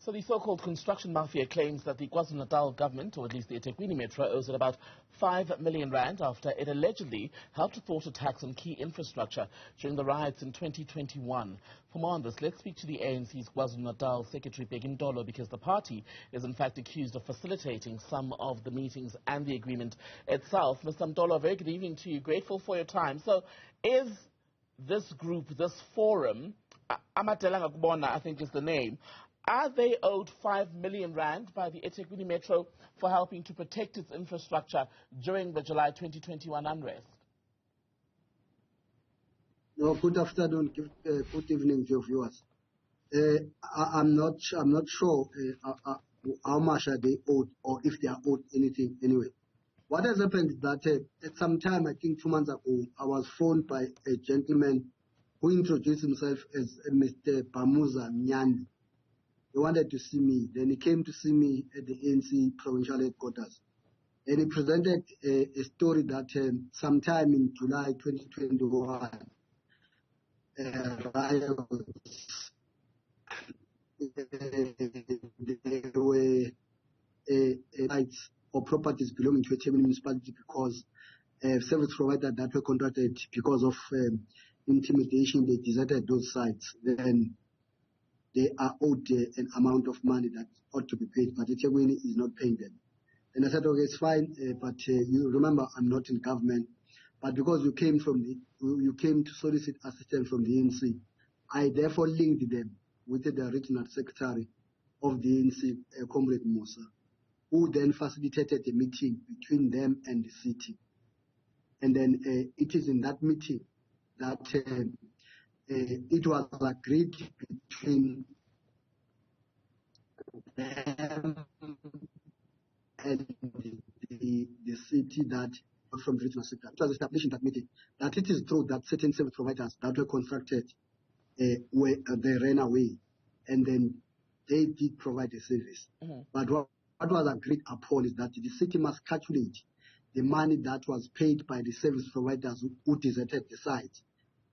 So the so-called construction mafia claims that the KwaZulu-Natal government, or at least the eThekwini Metro, owes it about 5 million rand after it allegedly helped thwart attacks on key infrastructure during the riots in 2021. For more on this, let's speak to the ANC's KwaZulu-Natal Secretary Bheki Mtolo, because the party is in fact accused of facilitating some of the meetings and the agreement itself. Mr. Mtolo, very good evening to you. Grateful for your time. So is this group, this forum, Amatelanga Kubona, I think is the name, are they owed 5 million rand by the eThekwini Metro for helping to protect its infrastructure during the July 2021 unrest? No, good afternoon, good evening to your viewers. I'm not sure how much are they owed, or if they are owed anything anyway. What has happened is that at some time, I think 2 months ago, I was phoned by a gentleman who introduced himself as Mr. Pamuza Nyandi. He wanted to see me. Then he came to see me at the ANC provincial headquarters. And he presented a story that sometime in July 2021, riots, there were rights or properties belonging to a Thembi municipality because service providers that were contracted because of intimidation, they deserted those sites. Then they are owed an amount of money that ought to be paid, but eThekwini is not paying them. And I said, okay, it's fine, but you remember I'm not in government. But because you came to solicit assistance from the ANC, I therefore linked them with the regional secretary of the ANC, Comrade Musa, who then facilitated a meeting between them and the city. And then it is in that meeting that it was agreed between them and the city that from the regional sector. It was established in that meeting that it is true that certain service providers that were constructed they ran away, and then they did provide a service. Mm-hmm. But what was agreed upon is that the city must calculate the money that was paid by the service providers who deserted the site.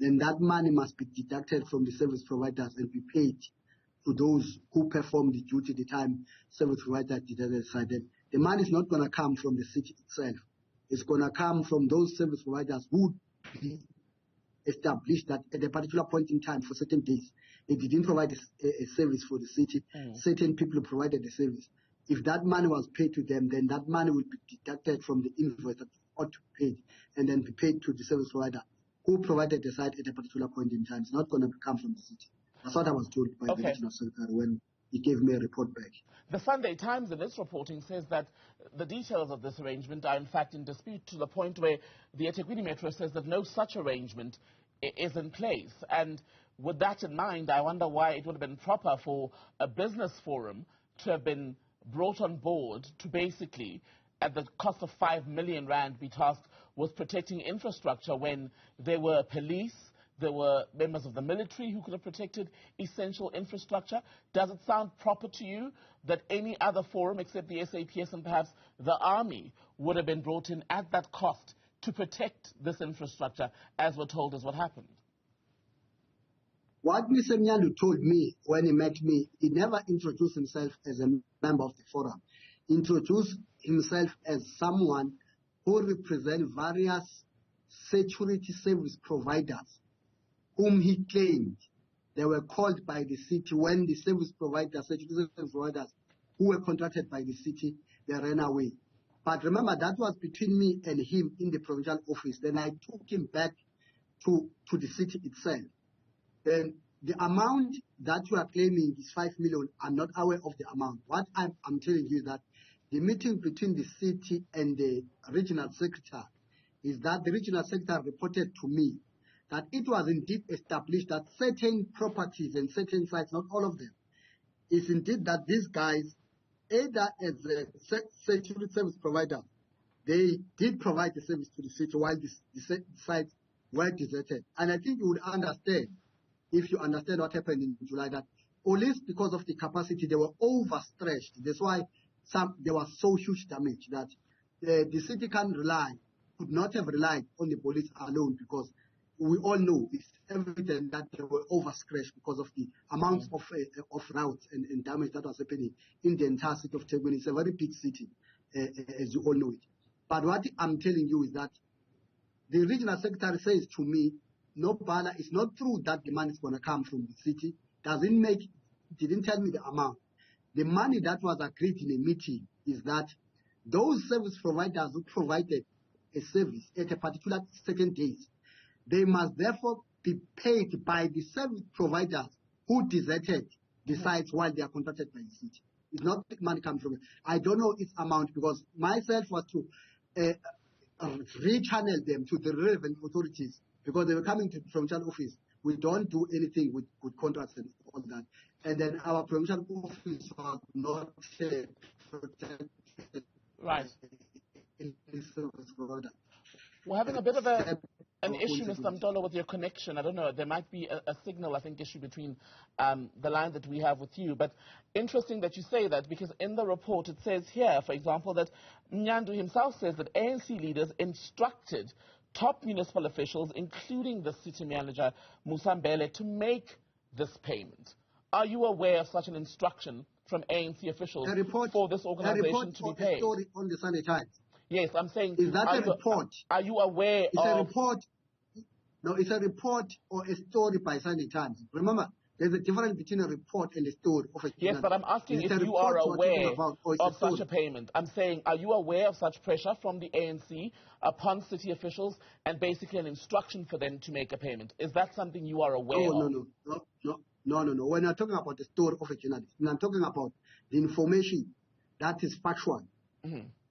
Then that money must be deducted from the service providers and be paid to those who performed the duty the time service provider deserted the site. The money is not going to come from the city itself. It's going to come from those service providers who established that at a particular point in time for certain days, they didn't provide a service for the city. Certain people provided the service. If that money was paid to them, then that money will be deducted from the invoice that ought to be paid and then be paid to the service provider who provided the site at a particular point in time. It's not going to come from the city. That's what I was told by the regional secretary when he gave me a report back. The Sunday Times in its reporting says that the details of this arrangement are in fact in dispute, to the point where the eThekwini Metro says that no such arrangement is in place. And with that in mind, I wonder why it would have been proper for a business forum to have been brought on board to basically, at the cost of 5 million rand, be tasked with protecting infrastructure when there were police, there were members of the military who could have protected essential infrastructure. Does it sound proper to you that any other forum except the SAPS and perhaps the army would have been brought in at that cost to protect this infrastructure, as we're told is what happened? What Mr. Nyandu told me when he met me, he never introduced himself as a member of the forum. He introduced himself as someone who represents various security service providers whom he claimed they were called by the city when the service providers, security service providers who were contracted by the city, they ran away. But remember, that was between me and him in the provincial office. Then I took him back to the city itself. Then the amount that you are claiming is 5 million. I'm not aware of the amount. What I'm telling you is that the meeting between the city and the regional secretary is that the regional secretary reported to me that it was indeed established that certain properties and certain sites, not all of them, is indeed that these guys, either as a security service provider, they did provide the service to the city while the sites were deserted. And I think you would understand, if you understand what happened in July, that police, because of the capacity, they were overstretched. That's why there was so huge damage that the city could not have relied on the police alone, because we all know it's evident that they were overstretched because of the amount of routes and damage that was happening in the entire city of Thembi. It's a very big city, as you all know it. But what I'm telling you is that the regional secretary says to me, no, Bala, it's not true that the money is going to come from the city. Didn't tell me the amount. The money that was agreed in a meeting is that those service providers who provided a service at a particular certain days, they must therefore be paid by the service providers who deserted the sites while they are contracted by the city. It's not the money coming from it. I don't know its amount because myself was to rechannel them to the relevant authorities because they were coming to the provincial office. We don't do anything with contracts and all that. And then our provincial office was not protected. Right. In service provider. We're having a bit of an issue, Mr. Mtolo, with your connection. I don't know. There might be a signal, I think, issue between the line that we have with you. But interesting that you say that because in the report it says here, for example, that Nyandu himself says that ANC leaders instructed top municipal officials, including the city manager, Musambele, to make this payment. Are you aware of such an instruction from ANC officials for this organization to be paid? A story on the Sunday Times. Yes, I'm saying... Is that a report? Are you aware it's a report. No, it's a report or a story by Sunday Times. Remember, there's a difference between a report and a story of a... Yes, but I'm asking if you are aware of such a payment. I'm saying, are you aware of such pressure from the ANC upon city officials and basically an instruction for them to make a payment? Is that something you are aware of? No. When I'm talking about the story of a journalist, when I'm talking about the information that is factual,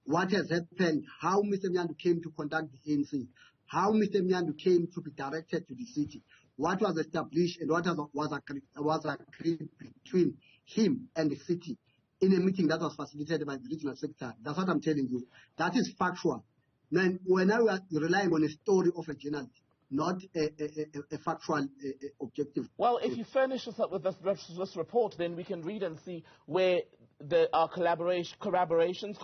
what has happened, how Mr. Nyandu came to conduct the ANC, how Mr. Nyandu came to be directed to the city, what was established and what was agreed between him and the city in a meeting that was facilitated by the regional secretary. That's what I'm telling you. That is factual. Then when I was relying on a story of a journalist, not a factual objective. Well, if you furnish us up with this report, then we can read and see where there are corroborations,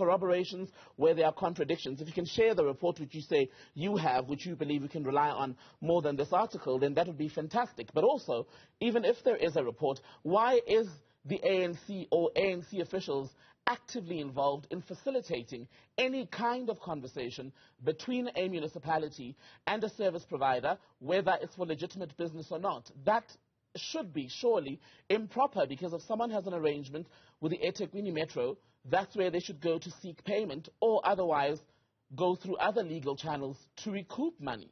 where there are contradictions. If you can share the report which you say you have, which you believe we can rely on more than this article, then that would be fantastic. But also, even if there is a report, why is the ANC or ANC officials actively involved in facilitating any kind of conversation between a municipality and a service provider, whether it's for legitimate business or not? That should be surely improper, because if someone has an arrangement with the eThekwini Metro, that's where they should go to seek payment, or otherwise go through other legal channels to recoup monies.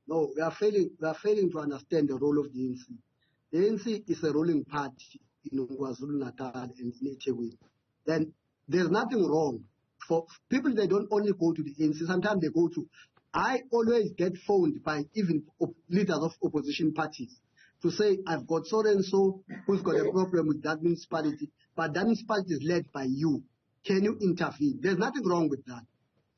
No, we are failing to understand the role of the ANC. The ANC is a ruling party in KwaZulu-Natal and in eThekwini. Then there's nothing wrong. For people, they don't only go to the ANC, sometimes they go to... I always get phoned by even leaders of opposition parties to say, I've got so and so who's got a problem with that municipality, but that municipality is led by you. Can you intervene? There's nothing wrong with that.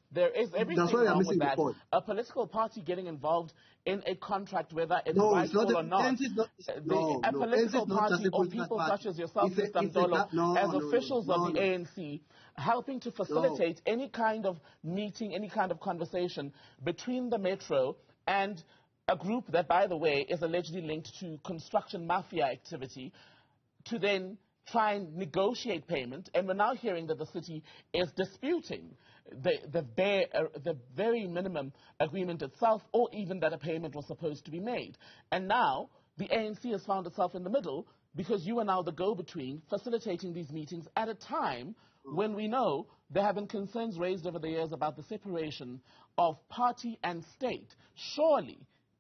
There is everything wrong with that. A political party getting involved in a contract, whether it's rightful or not. A political party or people such as yourself, Mr. Mtolo, as officials of the ANC, helping to facilitate any kind of meeting, any kind of conversation between the Metro and a group that, by the way, is allegedly linked to construction mafia activity, to then try and negotiate payment. And we're now hearing that the city is disputing the very minimum agreement itself, or even that a payment was supposed to be made. And now the ANC has found itself in the middle, because you are now the go-between facilitating these meetings at a time when we know there have been concerns raised over the years about the separation of party and state. Surely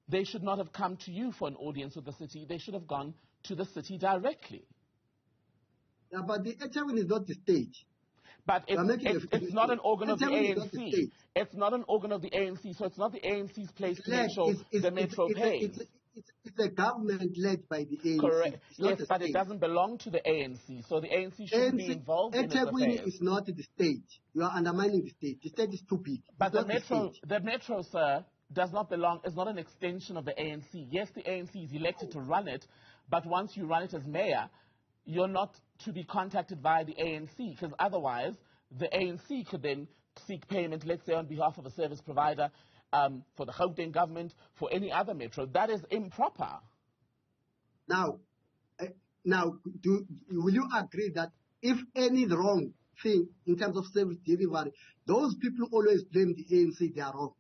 they should not have come to you for an audience with the city. They should have gone to the city directly. Yeah, but the eThekwini is not the state. But it's not an organ of the ANC. It's not an organ of the ANC, so it's not the ANC's place to make sure the Metro pays. It's a government led by the ANC. Correct. Yes, but it doesn't belong to the ANC, so the ANC shouldn't be involved in its affairs. eThekwini is not the state. You are undermining the state. The state is too big. But the Metro, sir, does not belong, is not an extension of the ANC. Yes, the ANC is elected to run it, but once you run it as mayor, you're not to be contacted by the ANC, because otherwise the ANC could then seek payment, let's say on behalf of a service provider, for the Gauteng government, for any other metro. That is improper. Now, will you agree that if any wrong thing in terms of service delivery, those people always blame the ANC, they are wrong?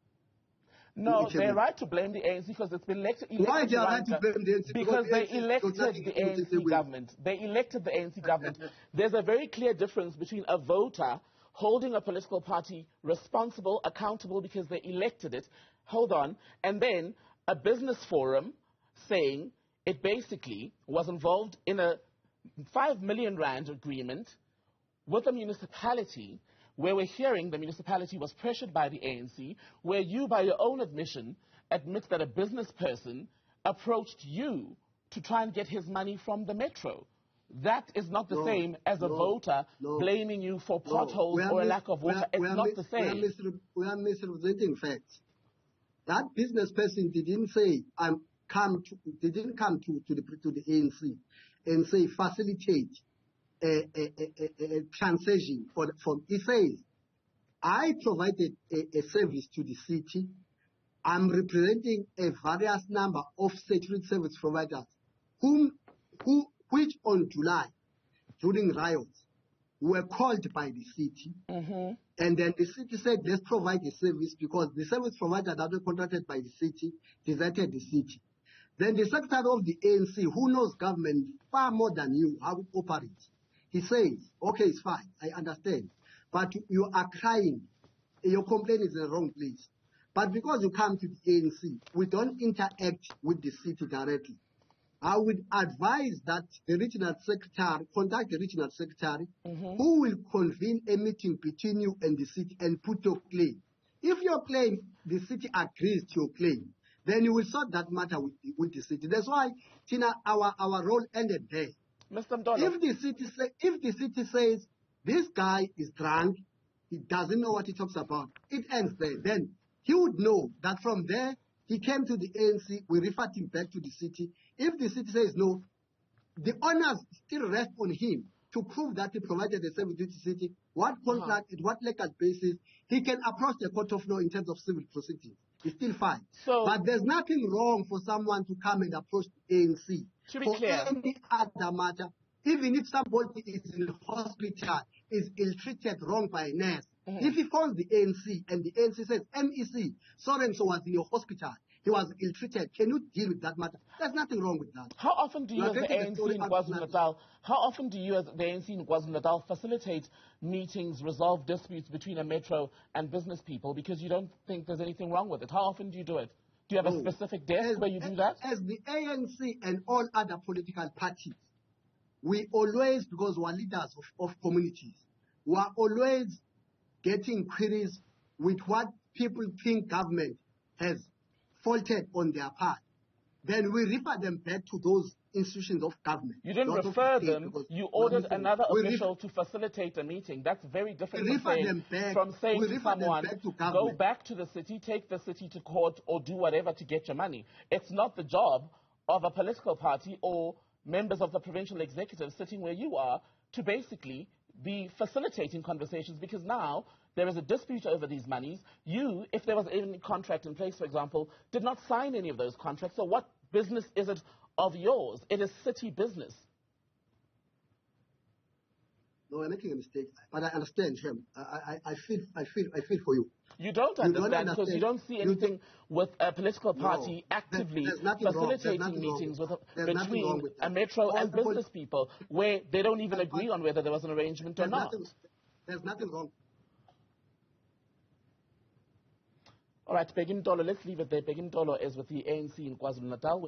No, they're right to blame the ANC because it's been elected. Why they are right to blame the ANC? Because they elected the ANC government. They elected the ANC government. There's a very clear difference between a voter holding a political party responsible, accountable because they elected it, and then a business forum saying it basically was involved in a 5 million rand agreement with a municipality where we're hearing the municipality was pressured by the ANC, where you, by your own admission, admit that a business person approached you to try and get his money from the metro. That is not the same as a voter blaming you for potholes or a lack of water. It's not the same. We are misrepresenting facts. That business person didn't say, didn't come to the ANC and say facilitate a transition from. He says, I provided a service to the city. I'm representing a various number of security service providers which on July, during riots, were called by the city. And then the city said, let's provide a service because the service provider that was contracted by the city deserted the city. Then the secretary of the ANC, who knows government far more than you, how it operates, he says, okay, it's fine, I understand. But you are crying, your complaint is in the wrong place. But because you come to the ANC, we don't interact with the city directly. I would advise that the regional secretary, contact the regional secretary, who will convene a meeting between you and the city and put your claim. If your claim, the city agrees to your claim, then you will sort that matter with the city. That's why, Tina, our role ended there. Mr. Mtolo. If the city says, this guy is drunk, he doesn't know what he talks about, it ends there. Then he would know that from there, he came to the ANC, we referred him back to the city. If the city says no, the honors still rest on him to prove that he provided a service to the city, what contract, at what legal basis, he can approach the court of law in terms of civil proceedings. It's still fine. But there's nothing wrong for someone to come and approach the ANC. To be clear, any other matter, even if somebody is in hospital, is ill-treated wrong by a nurse, if he phones the ANC and the ANC says, MEC, so-and-so was in your hospital, he was ill-treated, can you deal with that matter? There's nothing wrong with that. How often do you as the ANC in KwaZulu-Natal, facilitate meetings, resolve disputes between a metro and business people because you don't think there's anything wrong with it? How often do you do it? Do you have a specific desk where you do that? As the ANC and all other political parties, we always, because we're leaders of communities, we are always getting queries with what people think government has faulted on their part. Then we refer them back to those institutions of government. You didn't refer them, you ordered another official to facilitate a meeting. That's very different from saying to someone, go back to the city, take the city to court, or do whatever to get your money. It's not the job of a political party or members of the provincial executive sitting where you are to basically be facilitating conversations because now there is a dispute over these monies. You, if there was any contract in place, for example, did not sign any of those contracts. So what business is it of yours? It is city business. No, I'm making a mistake, but I understand, Shem. I feel for you. You don't understand because you don't see anything with a political party actively facilitating meetings between a metro and business people where they don't even agree on whether there was an arrangement or not. There's nothing wrong. All right, Bheki Mtolo, let's leave it there. Bheki Mtolo is with the ANC in KwaZulu-Natal.